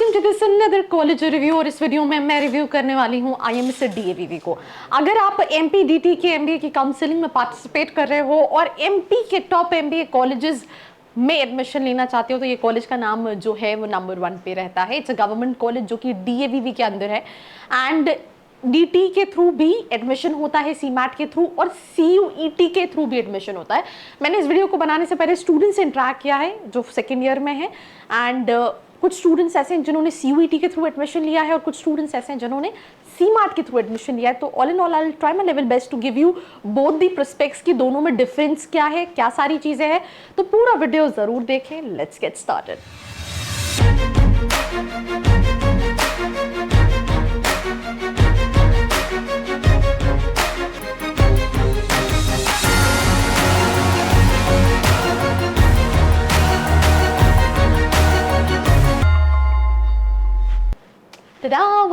Welcome to this another college review. और इस video में मैं रिव्यू करने वाली हूँ IMS DAVV को। अगर आप MPDT के MBA की काउंसलिंग में पार्टिसिपेट कर रहे हो और MP के टॉप MBA कॉलेजेस में एडमिशन लेना चाहते हो तो ये कॉलेज का नाम जो है वो नंबर 1 पे रहता है। इट्स अ गवर्नमेंट कॉलेज जो कि DAVV के अंदर है एंड DT के थ्रू भी एडमिशन होता है, CMAT के थ्रू और CUET के थ्रू भी एडमिशन होता है। मैंने इस वीडियो को बनाने से पहले स्टूडेंट्स से इंटरेक्ट किया है जो सेकेंड ईयर में है एंड कुछ स्टूडेंट्स ऐसे हैं जिन्होंने CUET के थ्रू एडमिशन लिया है और कुछ स्टूडेंट्स ऐसे हैं जिन्होंने CMAT के थ्रू एडमिशन लिया है। तो all in all I will try my level best to give you both the perspectives की दोनों में डिफरेंस क्या है, क्या सारी चीजें हैं। तो पूरा वीडियो जरूर देखें। Let's get started.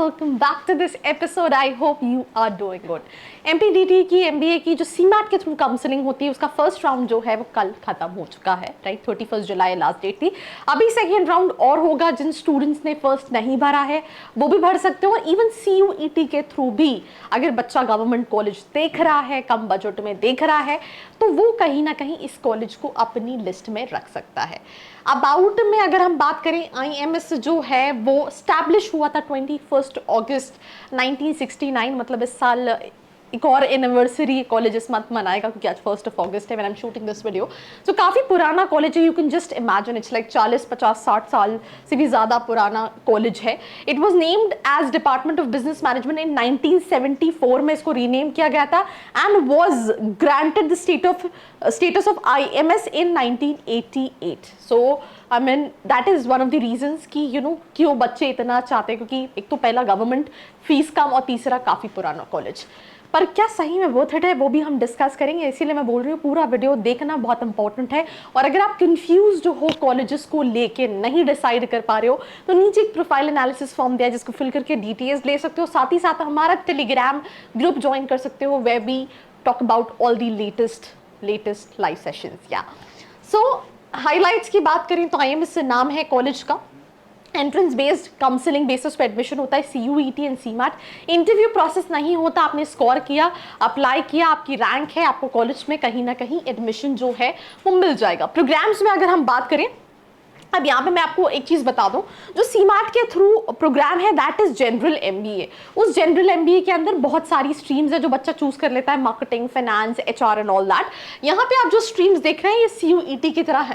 Welcome back to this episode. I hope you are doing good. MPDT की MBA की जो CMAT के थ्रू काउंसलिंग होती है उसका फर्स्ट राउंड जो है वो कल खत्म हो चुका है, राइट। 31 जुलाई लास्ट डेट थी। अभी सेकेंड राउंड और होगा। जिन स्टूडेंट्स ने फर्स्ट नहीं भरा है वो भी भर सकते हो। इवन CUET के थ्रू भी अगर बच्चा गवर्नमेंट कॉलेज देख रहा है, कम बजट में देख रहा है, तो वो कहीं ना कहीं इस कॉलेज को अपनी लिस्ट में रख सकता है। अबाउट में अगर हम बात करें, IMS जो है वो स्टैब्लिश हुआ था 21 अगस्त 1969। मतलब इस साल एक और एनिवर्सरी कॉलेज इस मंथ मनाएगा क्योंकि आज 1 अगस्त है when I am shooting this video. So काफ़ी पुराना कॉलेज है। You can just imagine it's like 40, 50, 60 साल से भी ज़्यादा पुराना कॉलेज है। It was named as department of business management in 1974 में इसको रीनेम किया गया था and was granted the status of IMS in 1988। So I mean that is one of the reasons कि क्यों बच्चे इतना चाहते हैं, क्योंकि एक तो पहला गवर्नमेंट फीस कम और तीसरा काफ़ी पुराना कॉलेज। पर क्या सही में वर्थ इट है वो भी हम डिस्कस करेंगे, इसीलिए मैं बोल रही हूँ पूरा वीडियो देखना बहुत इंपॉर्टेंट है। और अगर आप कंफ्यूज हो कॉलेजेस को लेके नहीं डिसाइड कर पा रहे हो तो नीचे एक प्रोफाइल एनालिसिस फॉर्म दिया है जिसको फिल करके डिटेल्स ले सकते हो। साथ ही साथ हमारा टेलीग्राम ग्रुप ज्वाइन कर सकते हो where we talk about all the latest live sessions. Also highlights की बात करें तो IMS से नाम है कॉलेज का। एंट्रेंस बेस्ड काउंसलिंग बेसिस पे एडमिशन होता है, CUET and CMAT। Interview process नहीं होता। आपने स्कोर किया, अप्लाई किया, आपकी रैंक है, आपको कॉलेज में कहीं ना कहीं एडमिशन जो है वो मिल जाएगा। प्रोग्राम्स में अगर हम बात करें, अब यहाँ पे मैं आपको एक चीज़ बता दूं, जो CMAT के थ्रू प्रोग्राम है दैट इज जनरल MBA। उस जनरल MBA के अंदर बहुत सारी स्ट्रीम्स है जो बच्चा चूज कर लेता है, marketing, finance, HR and all that. यहाँ पे आप जो स्ट्रीम्स देख रहे हैं ये CUET की तरह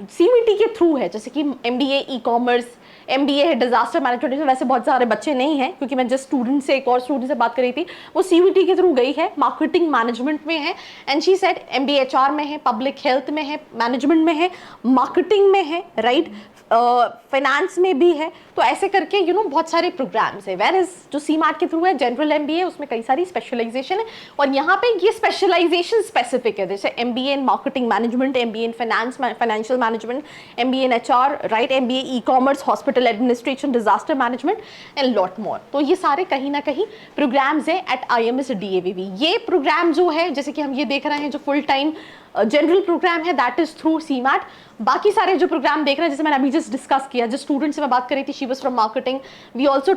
CUET के थ्रू है, जैसे कि MBA ई-कॉमर्स, MBA है डिजास्टर मैनेजमेंट। वैसे बहुत सारे बच्चे नहीं हैं क्योंकि मैं जस्ट स्टूडेंट से एक और स्टूडेंट से बात कर रही थी, वो CUET के थ्रू गई है, मार्केटिंग मैनेजमेंट में है and she said MBA HR में है, पब्लिक हेल्थ में है, मैनेजमेंट में है, मार्केटिंग में है, राइट, फाइनेंस में भी है। तो ऐसे करके बहुत सारे प्रोग्राम्स है। वेयर इज जो CMAT के थ्रू है जनरल MBA, उसमें कई सारी स्पेशलाइजेशन है और यहाँ पे ये स्पेशलाइजेशन स्पेसिफिक है, जैसे MBA in marketing management, MBA in finance, financial management, MBA in HR, right, MBA e-commerce, hospital administration, disaster management and lot more. तो ये सारे कहीं ना कहीं प्रोग्राम्स है एट IMS DAVV। ये प्रोग्राम जो है जैसे कि हम ये देख रहे हैं जो फुल टाइम जनरल प्रोग्राम है दैट इज थ्रू CMAT। बाकी सारे जो प्रोग्राम देख रहे हैं जैसे मैंने अभी जस्ट डिस्कस किया, जिस स्टूडेंट से मैं बात कर रही थी, she was from marketing. I also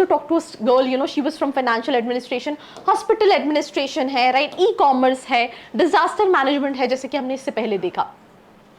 talk to girl, she was from financial administration, hospital administration है, राइट, ई-कॉमर्स है, डिजास्टर मैनेजमेंट है, जैसे कि हमने इससे पहले देखा,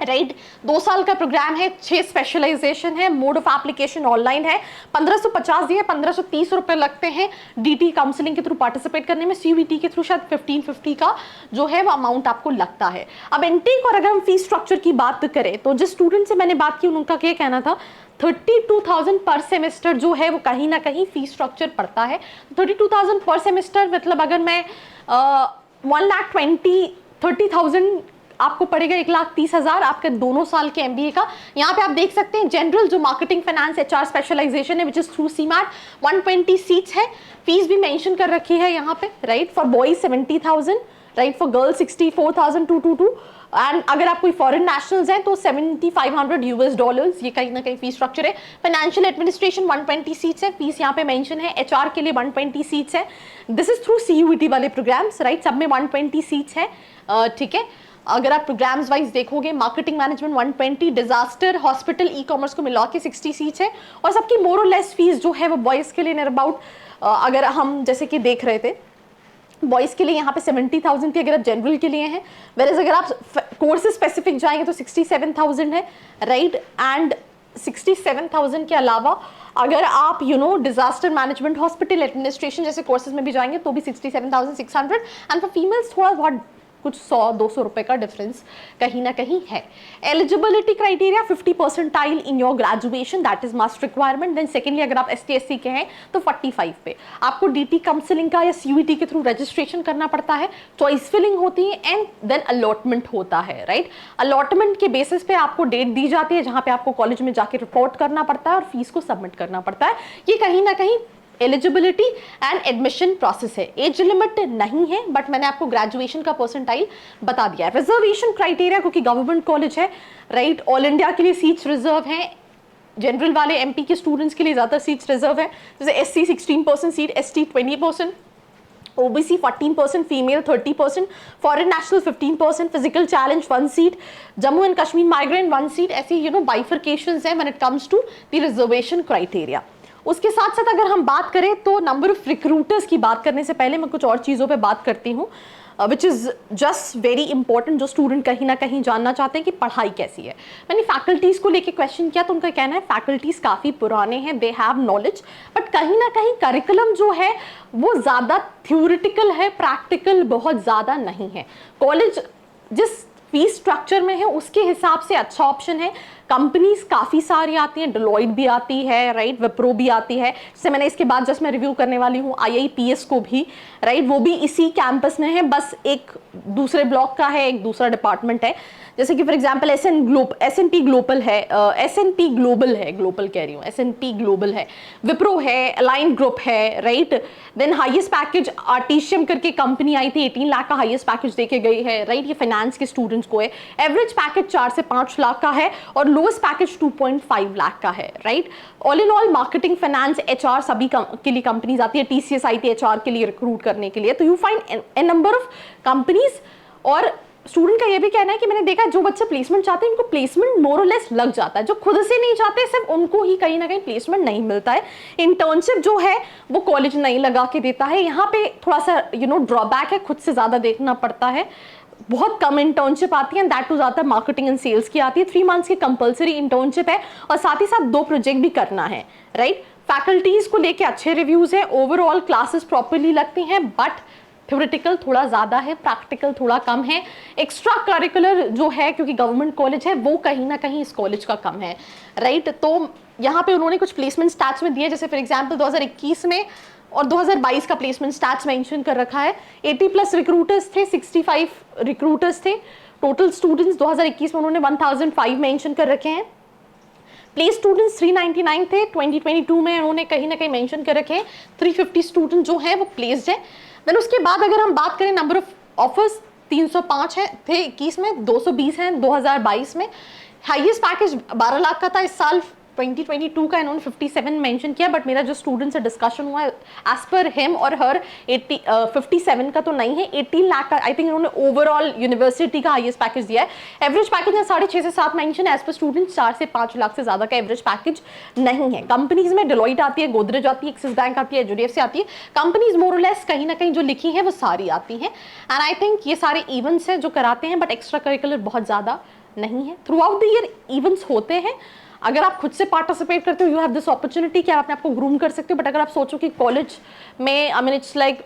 राइट। 2 साल का प्रोग्राम है, 6 स्पेशलाइजेशन है, मोड ऑफ एप्लीकेशन ऑनलाइन है, 1550 दिए, 1530 रुपए लगते हैं DT काउंसलिंग के थ्रू पार्टिसिपेट करने में। CUET के थ्रू शायद 1550 का जो है वो अमाउंट आपको लगता है। अब इनटेक और अगर हम फीस स्ट्रक्चर की बात करें तो जिस स्टूडेंट से मैंने बात की उनका क्या कहना था, 32,000 पर सेमेस्टर जो है वो कहीं ना कहीं फीस स्ट्रक्चर पड़ता है। 32,000 पर सेमेस्टर मतलब अगर मैं 1,30,000 आपको पड़ेगा 1,30,000 आपके दोनों साल के MBA का। यहाँ पे आप देख सकते हैं जनरल जो मार्केटिंग, फाइनेंस, HR स्पेशलाइजेशन है which is through CMAT, 120 seats है। फीस भी मेंशन कर रखी है यहाँ पे, right. For boys 70,000, right, for girls 64,222 and अगर आप कोई फॉरेन नेशनल्स हैं तो $7,500 ये कहीं ना कहीं फीस स्ट्रक्चर है। फाइनेंशियल एडमिनिस्ट्रेशन 120 सीट्स है, फीस यहाँ पे मेंशन है। HR के लिए 120 सीट्स है। दिस इज थ्रू CUET वाले प्रोग्राम्स, राइट, सब में 120 सीट्स है, ठीक है। अगर आप प्रोग्राम्स वाइज देखोगे, marketing management 120, disaster, hospital, e commerce को मिला के 60 सीट्स है, और सबकी मोर और लेस फीस जो है वो बॉयज़ के लिए नियर अबाउट, अगर हम जैसे कि देख रहे थे, बॉयज़ के लिए यहाँ पे 70,000 थी अगर आप जनरल के लिए हैं, वेरएज अगर आप कोर्सेज स्पेसिफिक जाएंगे तो 67,000 है, राइट। एंड 67,000 के अलावा अगर आप डिजास्टर मैनेजमेंट, हॉस्पिटल एडमिनिस्ट्रेशन जैसे कोर्सेज में भी जाएंगे तो भी 67,600, एंड फॉर फीमेल्स थोड़ा बहुत कुछ 100-200 रुपए का डिफरेंस कहीं ना कहीं है। Eligibility criteria 50 percentile in your graduation, that is must requirement. Then secondly अगर आप ST/SC के हैं तो 45 पे आपको DT काउंसलिंग का या CUET के थ्रू रजिस्ट्रेशन करना पड़ता है, चॉइस फिलिंग होती है, एंड देन अलॉटमेंट होता है, राइट। अलॉटमेंट के बेसिस पे आपको डेट दी जाती है जहां पे आपको कॉलेज में जाके रिपोर्ट करना पड़ता है और फीस को सबमिट करना पड़ता है। ये कहीं ना कहीं एलिजिबिलिटी एंड एडमिशन प्रोसेस है। एज लिमिट नहीं है, बट मैंने आपको ग्रेजुएशन का परसेंटाइल बता दिया है। रिजर्वेशन क्राइटेरिया, क्योंकि गवर्नमेंट कॉलेज है, राइट, ऑल इंडिया के लिए सीट्स रिजर्व हैं, जनरल वाले MP के स्टूडेंट्स के लिए ज़्यादा सीट्स रिजर्व है, जैसे SC 16% seat, ST 20%, OBC 14%, female 30%, foreign national 15%, physical challenge 1 seat, Jammu and Kashmir migrant 1 seat, ऐसी बाइफर्केशंस हैं when it comes to the reservation criteria. उसके साथ साथ अगर हम बात करें तो नंबर ऑफ रिक्रूटर्स की बात करने से पहले मैं कुछ और चीज़ों पे बात करती हूँ which is just very important, जो स्टूडेंट कहीं ना कहीं जानना चाहते हैं कि पढ़ाई कैसी है। मैंने फैकल्टीज़ को लेके क्वेश्चन किया तो उनका कहना है फैकल्टीज़ काफ़ी पुराने हैं, दे हैव नॉलेज, बट कहीं ना कहीं करिकुलम जो है वो ज़्यादा थ्योरेटिकल है, प्रैक्टिकल बहुत ज़्यादा नहीं है। कॉलेज जिस फीस स्ट्रक्चर में है उसके हिसाब से अच्छा ऑप्शन है। कंपनीज काफ़ी सारी आती हैं, डेलॉइट भी आती है, राइट, विप्रो भी आती है, जैसे मैंने इसके बाद जस्ट मैं रिव्यू करने वाली हूँ IIPS को भी, राइट, वो भी इसी कैंपस में है, बस एक दूसरे ब्लॉक का है, एक दूसरा डिपार्टमेंट है। जैसे कि फॉर एग्जांपल S&P ग्लोबल है, S&P ग्लोबल है, ग्लोबल कह रही हूँ, S&P ग्लोबल है, विप्रो है, अलाइन ग्रुप है, राइट। देन हाईएस्ट पैकेज आर्टिशियम करके कंपनी आई थी, 18 लाख का हाईएस्ट पैकेज देके गई है, राइट, ये फाइनेंस के स्टूडेंट्स को है। एवरेज पैकेज 4 से 5 लाख का है और लोएस्ट पैकेज 2.5 लाख का है, right. All in all marketing, finance, HR सभी के लिए कंपनीज आती है, TCS आई थी HR के लिए रिक्रूट करने के लिए। तो you find A number of companies, और स्टूडेंट का ये भी कहना है कि मैंने देखा जो बच्चे प्लेसमेंट चाहते हैं उनको प्लेसमेंट मोर और लेस लग जाता है, जो खुद से नहीं चाहते सिर्फ उनको ही कहीं ना कहीं प्लेसमेंट नहीं मिलता है। इंटर्नशिप जो है वो कॉलेज नहीं लगा के देता है, यहाँ पे थोड़ा सा ड्रॉबैक है, खुद से ज़्यादा देखना पड़ता है। बहुत कम इंटर्नशिप आती है, दैट टू ज़्यादा मार्केटिंग एंड सेल्स की आती है। 3 मंथ्स की कंपलसरी इंटर्नशिप है और साथ ही साथ 2 प्रोजेक्ट भी करना है, राइट। फैकल्टीज को लेके अच्छे रिव्यूज है, ओवरऑल क्लासेस प्रॉपरली लगती हैं, बट थ्योरेटिकल थोड़ा ज़्यादा है, प्रैक्टिकल थोड़ा कम है। एक्स्ट्रा करिकुलर जो है, क्योंकि गवर्नमेंट कॉलेज है, वो कहीं ना कहीं इस कॉलेज का कम है, राइट। तो यहाँ पे उन्होंने कुछ प्लेसमेंट स्टैट्स में दिए, जैसे फॉर एग्जांपल 2021 में और 2022 का प्लेसमेंट स्टैट्स मेंशन कर रखा है। 80+ रिक्रूटर्स थे, 65 रिक्रूटर्स थे, टोटल स्टूडेंट्स 2021 में उन्होंने 1005 मेंशन कर रखे हैं। प्लेस स्टूडेंट्स 399 थे, 2022 में उन्होंने कहीं ना कहीं मेंशन कर रखे हैं 350 स्टूडेंट जो हैं वो प्लेस्ड है। देन उसके बाद अगर हम बात करें नंबर ऑफ ऑफर्स, 305 है थे 21 में, 220 हैं 2022 में। हाईएस्ट पैकेज 12 लाख का था इस साल 2022 का, इन्होंने 57 मेंशन किया, बट मेरा जो स्टूडेंट से डिस्कशन हुआ है एज पर हिम और हर 57 का तो नहीं है, 18 लाख का आई थिंक इन्होंने ओवरऑल यूनिवर्सिटी का हाईएस्ट पैकेज दिया है। एवरेज पैकेज है 6.5 से 7 मेंशन, एज पर स्टूडेंट 4 से 5 लाख से ज्यादा का एवरेज पैकेज नहीं है। कंपनीज में डेलॉइट आती है, गोदरेज आती है, एक्सिस बैंक आती है, HDFC आती है, कंपनीज मोर और लेस कहीं ना कहीं जो लिखी है वो सारी आती हैं। एंड आई थिंक ये सारे इवेंट्स हैं जो कराते हैं, बट एक्स्ट्रा करिकुलर बहुत ज्यादा नहीं है। Through out the year events होते हैं, अगर आप खुद से पार्टिसिपेट करते हो, यू हैव दिस अपॉर्चुनिटी कि आप अपने आपको ग्रूम कर सकते हो। बट अगर आप सोचो कि कॉलेज में आई मीन इट्स लाइक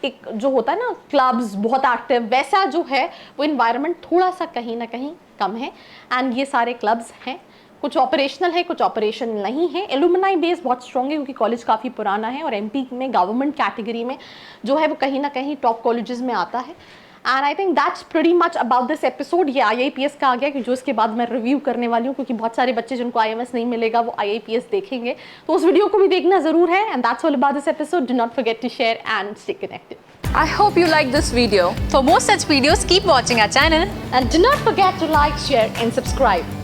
एक जो होता है ना क्लब्स बहुत एक्टिव, वैसा जो है वो इन्वायरमेंट थोड़ा सा कहीं ना कहीं कम है। एंड ये सारे क्लब्स हैं, कुछ ऑपरेशनल है, कुछ ऑपरेशन नहीं है। एलुमनाई बेस बहुत स्ट्रॉन्ग है क्योंकि कॉलेज काफ़ी पुराना है और MP में गवर्नमेंट कैटेगरी में जो है वो कहीं ना कहीं टॉप कॉलेजेस में आता है। And I think that's pretty much about this episode. ये IIPS का आ गया कि जो इसके बाद मैं रिव्यू करने वाली हूँ, क्योंकि बहुत सारे बच्चे जिनको IMS नहीं मिलेगा वो IIPS देखेंगे, तो उस वीडियो को भी देखना जरूर है। And that's all about this episode. Do not forget to share and stay connected. I hope you like this video. For more such videos, keep watching our channel. And do not forget to like, share and subscribe.